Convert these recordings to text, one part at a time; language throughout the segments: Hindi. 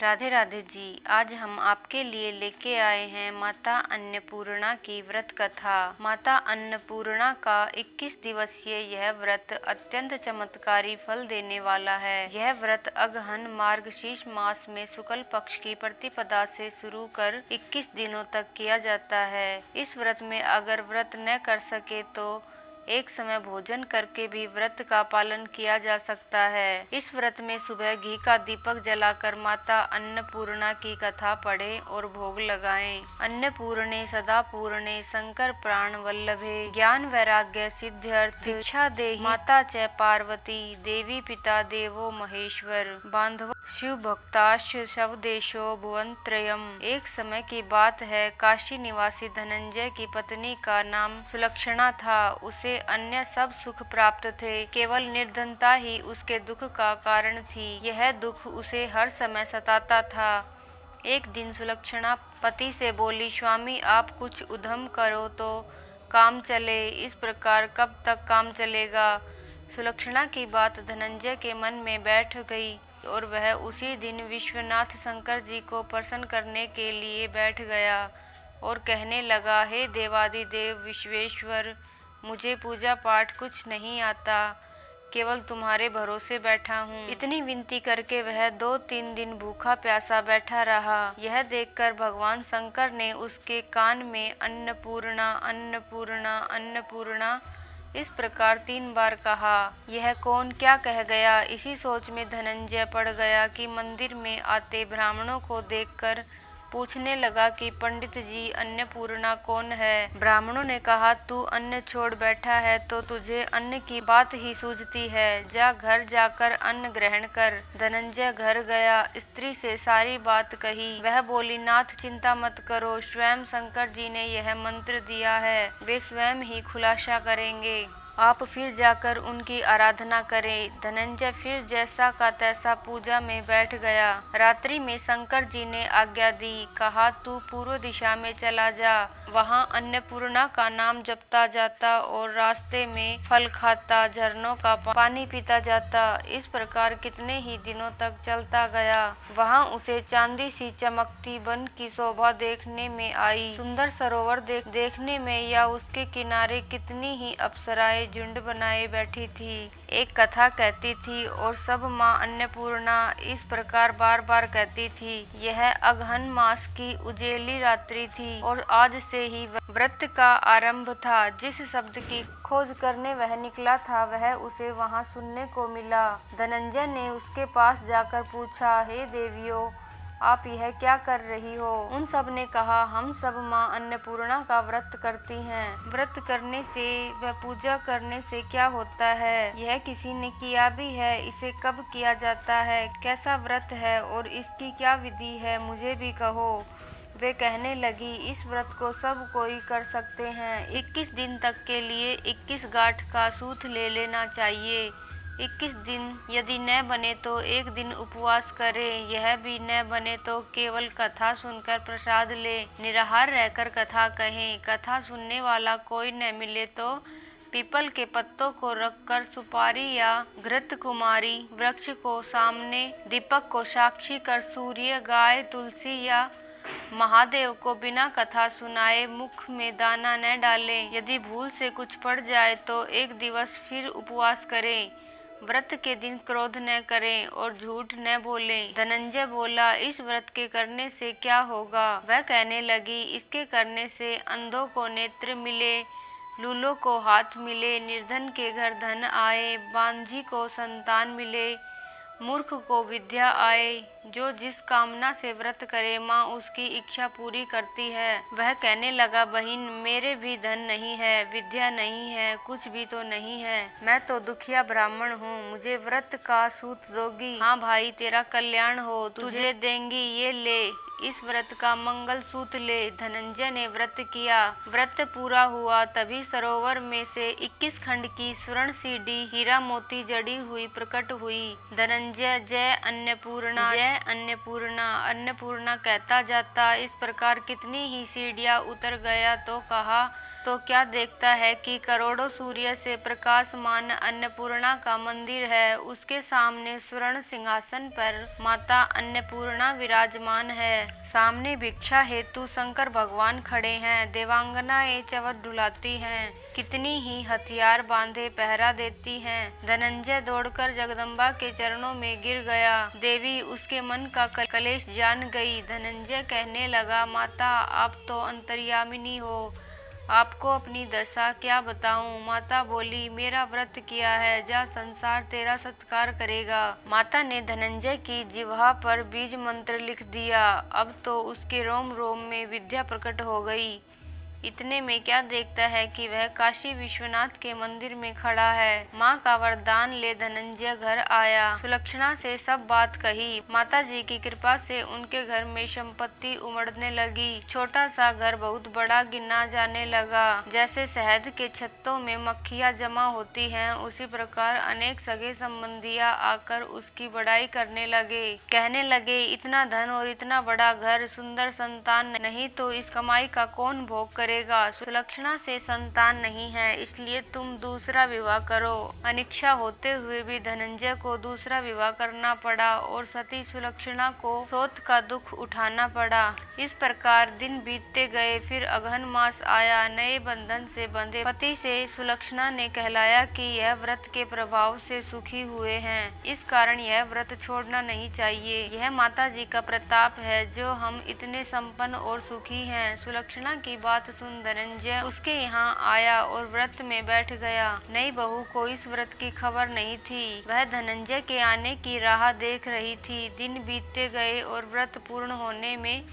राधे राधे जी। आज हम आपके लिए लेके आए हैं माता अन्नपूर्णा की व्रत कथा। माता अन्नपूर्णा का 21 दिवसीय यह व्रत अत्यंत चमत्कारी फल देने वाला है। यह व्रत अगहन मार्गशीर्ष मास में शुक्ल पक्ष की प्रतिपदा से शुरू कर 21 दिनों तक किया जाता है। इस व्रत में अगर व्रत न कर सके तो एक समय भोजन करके भी व्रत का पालन किया जा सकता है। इस व्रत में सुबह घी का दीपक जलाकर माता अन्नपूर्णा की कथा पढ़ें और भोग लगाएं। अन्नपूर्णे सदा पूर्णे शंकर प्राण वल्लभे ज्ञान वैराग्य सिद्ध्यर्थ भिक्षा देहि माता च पार्वती देवी पिता देवो महेश्वर बांधव शिव भक्ताश शवदेशो भुवनत्रयम्। एक समय की बात है, काशी निवासी धनंजय की पत्नी का नाम सुलक्षणा था। उसे अन्य सब सुख प्राप्त थे, केवल निर्धनता ही उसके दुख का कारण थी। यह दुख उसे हर समय सताता था। एक दिन सुलक्षणा पति से बोली, स्वामी आप कुछ उद्यम करो तो काम चले, इस प्रकार कब तक काम चलेगा। सुलक्षणा की बात धनंजय के मन में बैठ गई और वह उसी दिन विश्वनाथ शंकर जी को प्रसन्न करने के लिए बैठ गया और कहने लगा, हे देवादिदेव विश्वेश्वर, मुझे पूजा पाठ कुछ नहीं आता, केवल तुम्हारे भरोसे बैठा हूँ। इतनी विनती करके वह 2-3 दिन भूखा प्यासा बैठा रहा। यह देखकर भगवान शंकर ने उसके कान में अन्नपूर्णा अन्नपूर्णा अन्नपूर्णा इस प्रकार 3 बार कहा। यह कौन क्या कह गया, इसी सोच में धनंजय पड़ गया कि मंदिर में आते ब्राह्मणों को देखकर पूछने लगा कि पंडित जी अन्नपूर्णा कौन है। ब्राह्मणों ने कहा, तू अन्न छोड़ बैठा है तो तुझे अन्न की बात ही सूझती है, जा घर जाकर अन्न ग्रहण कर। धनंजय घर गया, स्त्री से सारी बात कही। वह बोली, नाथ चिंता मत करो, स्वयं शंकर जी ने यह मंत्र दिया है, वे स्वयं ही खुलासा करेंगे, आप फिर जाकर उनकी आराधना करें। धनंजय फिर जैसा का तैसा पूजा में बैठ गया। रात्रि में शंकर जी ने आज्ञा दी, कहा तू पूर्व दिशा में चला जा, वहाँ अन्नपूर्णा का नाम जपता जाता और रास्ते में फल खाता, झरनों का पानी पीता जाता। इस प्रकार कितने ही दिनों तक चलता गया। वहाँ उसे चांदी सी चमकती वन की शोभा देखने में आई। सुंदर सरोवर देखने में या उसके किनारे कितनी ही अप्सराएं झुंड बनाए बैठी थी। एक कथा कहती थी और सब माँ अन्नपूर्णा इस प्रकार बार बार कहती थी। यह अगहन मास की उजेली रात्रि थी और आज से ही व्रत का आरंभ था। जिस शब्द की खोज करने वह निकला था वह उसे वहाँ सुनने को मिला। धनंजय ने उसके पास जाकर पूछा, हे देवियों, आप यह क्या कर रही हो। उन सब ने कहा, हम सब माँ अन्नपूर्णा का व्रत करती हैं। व्रत करने से व पूजा करने से क्या होता है, यह किसी ने किया भी है, इसे कब किया जाता है, कैसा व्रत है और इसकी क्या विधि है, मुझे भी कहो। वे कहने लगी, इस व्रत को सब कोई कर सकते हैं। 21 दिन तक के लिए 21 गांठ का सूत ले लेना चाहिए। 21 दिन यदि न बने तो एक दिन उपवास करें, यह भी न बने तो केवल कथा सुनकर प्रसाद ले, निराहार रहकर कथा कहें। कथा सुनने वाला कोई न मिले तो पीपल के पत्तों को रखकर सुपारी या घृत कुमारी वृक्ष को सामने दीपक को साक्षी कर सूर्य, गाय, तुलसी या महादेव को बिना कथा सुनाए मुख में दाना न डालें। यदि भूल से कुछ पड़ जाए तो एक दिवस फिर उपवास करें। व्रत के दिन क्रोध न करें और झूठ न बोलें। धनंजय बोला, इस व्रत के करने से क्या होगा। वह कहने लगी, इसके करने से अंधों को नेत्र मिले, लूलों को हाथ मिले, निर्धन के घर धन आए, बांझी को संतान मिले, मूर्ख को विद्या आए। जो जिस कामना से व्रत करे माँ उसकी इच्छा पूरी करती है। वह कहने लगा, बहन मेरे भी धन नहीं है, विद्या नहीं है, कुछ भी तो नहीं है, मैं तो दुखिया ब्राह्मण हूँ, मुझे व्रत का सूत दोगी। हाँ भाई, तेरा कल्याण हो, तुझे देंगी, ये ले, इस व्रत का मंगल सूत ले। धनंजय ने व्रत किया। व्रत पूरा हुआ तभी सरोवर में से 21 खंड की स्वर्ण सीढ़ी हीरा मोती जड़ी हुई प्रकट हुई। धनंजय जय अन्नपूर्णा जय अन्नपूर्णा अन्नपूर्णा कहता जाता। इस प्रकार कितनी ही सीढ़ियां उतर गया तो कहा, तो क्या देखता है कि करोड़ों सूर्य से प्रकाशमान अन्नपूर्णा का मंदिर है। उसके सामने स्वर्ण सिंहासन पर माता अन्नपूर्णा विराजमान है। सामने भिक्षा हेतु शंकर भगवान खड़े हैं। देवांगनाएं चवत डुलाती हैं। कितनी ही हथियार बांधे पहरा देती हैं। धनंजय दौड़कर जगदम्बा के चरणों में गिर गया। देवी उसके मन का कलेश जान गई। धनंजय कहने लगा, माता आप तो अंतर्यामिनी हो, आपको अपनी दशा क्या बताऊं। माता बोली, मेरा व्रत किया है, जा संसार तेरा सत्कार करेगा। माता ने धनंजय की जिह्वा पर बीज मंत्र लिख दिया। अब तो उसके रोम रोम में विद्या प्रकट हो गई। इतने में क्या देखता है कि वह काशी विश्वनाथ के मंदिर में खड़ा है। माँ का वरदान ले धनंजय घर आया। सुलक्षणा से सब बात कही। माता जी की कृपा से उनके घर में संपत्ति उमड़ने लगी। छोटा सा घर बहुत बड़ा गिना जाने लगा। जैसे शहद के छत्तों में मक्खियाँ जमा होती हैं, उसी प्रकार अनेक सगे संबंधियाँ आकर उसकी बड़ाई करने लगे। कहने लगे, इतना धन और इतना बड़ा घर, सुंदर संतान नहीं तो इस कमाई का कौन भोग करे। सुलक्षणा से संतान नहीं है, इसलिए तुम दूसरा विवाह करो। अनिच्छा होते हुए भी धनंजय को दूसरा विवाह करना पड़ा और सती सुलक्षणा को शोथ का दुख उठाना पड़ा। इस प्रकार दिन बीतते गए। फिर अगहन मास आया। नए बंधन से बंधे पति से सुलक्षणा ने कहलाया कि यह व्रत के प्रभाव से सुखी हुए हैं, इस कारण यह व्रत छोड़ना नहीं चाहिए। यह माता जी का प्रताप है जो हम इतने संपन्न और सुखी हैं। सुलक्षणा की बात सुन धनंजय उसके यहाँ आया और व्रत में बैठ गया। नई बहू को इस व्रत की खबर नहीं थी। वह धनंजय के आने की राह देख रही थी। दिन बीतते गए और व्रत पूर्ण होने में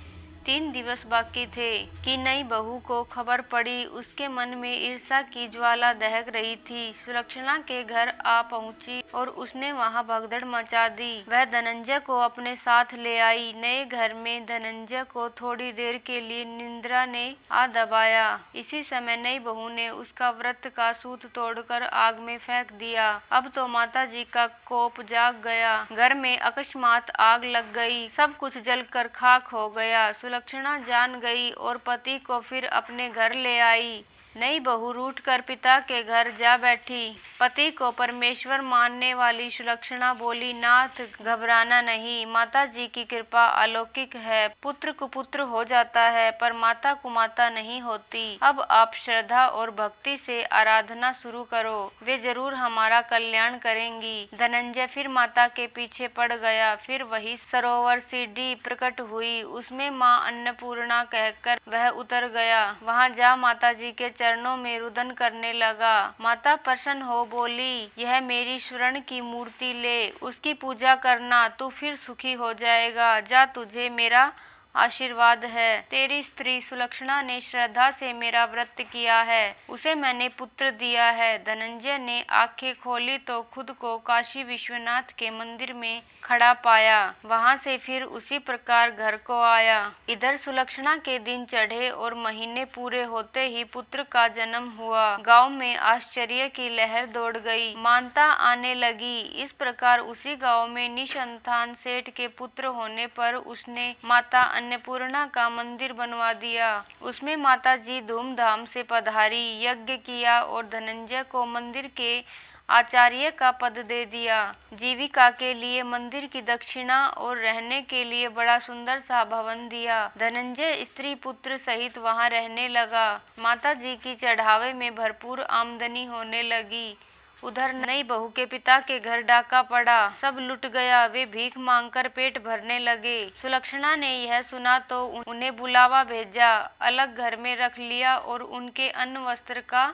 3 दिवस बाकी थे कि नई बहू को खबर पड़ी। उसके मन में ईर्ष्या की ज्वाला दहक रही थी। सुलक्षणा के घर आ पहुंची और उसने वहां भगदड़ मचा दी। वह धनंजय को अपने साथ ले आई। नए घर में धनंजय को थोड़ी देर के लिए निद्रा ने आ दबाया। इसी समय नई बहू ने उसका व्रत का सूत तोड़कर आग में फेंक दिया। अब तो माता जी का कोप जाग गया। घर में अकस्मात आग लग गई। सब कुछ जलकर खाक हो गया। सुलक्षणा जान गई और पति को फिर अपने घर ले आई। नई बहू रूठकर पिता के घर जा बैठी। पति को परमेश्वर मानने वाली सुलक्षणा बोली, नाथ घबराना नहीं, माता जी की कृपा अलौकिक है। पुत्र कुपुत्र हो जाता है पर माता कुमाता नहीं होती। अब आप श्रद्धा और भक्ति से आराधना शुरू करो, वे जरूर हमारा कल्याण करेंगी। धनंजय फिर माता के पीछे पड़ गया। फिर वही सरोवर सीढ़ी प्रकट हुई, उसमें माँ अन्नपूर्णा कहकर वह उतर गया। वहाँ जा माता जी के चरणों में रुदन करने लगा। माता प्रसन्न हो बोली, यह मेरी स्वर्ण की मूर्ति ले, उसकी पूजा करना, तू फिर सुखी हो जाएगा। जा, तुझे मेरा आशीर्वाद है। तेरी स्त्री सुलक्षणा ने श्रद्धा से मेरा व्रत किया है, उसे मैंने पुत्र दिया है। धनंजय ने आंखें खोली तो खुद को काशी विश्वनाथ के मंदिर में खड़ा पाया। वहां से फिर उसी प्रकार घर को आया। इधर सुलक्षणा के दिन चढ़े और महीने पूरे होते ही पुत्र का जन्म हुआ। गांव में आश्चर्य की लहर दौड़ गई। मानता आने लगी। इस प्रकार उसी गांव में निसंतान सेठ के पुत्र होने पर उसने माता अन्नपूर्णा का मंदिर बनवा दिया। उसमें माता जी धूमधाम से पधारी, यज्ञ किया और धनंजय को मंदिर के आचार्य का पद दे दिया। जीविका के लिए मंदिर की दक्षिणा और रहने के लिए बड़ा सुंदर सा भवन दिया। धनंजय स्त्री पुत्र सहित वहां रहने लगा। माता जी की चढ़ावे में भरपूर आमदनी होने लगी। उधर नई बहू के पिता के घर डाका पड़ा, सब लुट गया। वे भीख मांगकर पेट भरने लगे। सुलक्षणा ने यह सुना तो उन्हें बुलावा भेजा, अलग घर में रख लिया और उनके अन्न वस्त्र का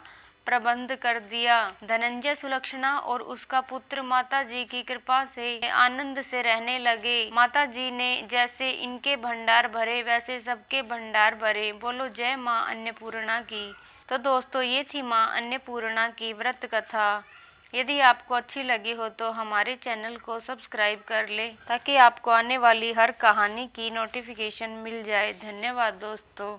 प्रबंध कर दिया। धनंजय, सुलक्षणा और उसका पुत्र माता जी की कृपा से आनंद से रहने लगे। माता जी ने जैसे इनके भंडार भरे वैसे सबके भंडार भरे। बोलो जय माँ अन्नपूर्णा की। तो दोस्तों, ये थी माँ अन्नपूर्णा की व्रत कथा। यदि आपको अच्छी लगी हो तो हमारे चैनल को सब्सक्राइब कर ले ताकि आपको आने वाली हर कहानी की नोटिफिकेशन मिल जाए। धन्यवाद दोस्तों।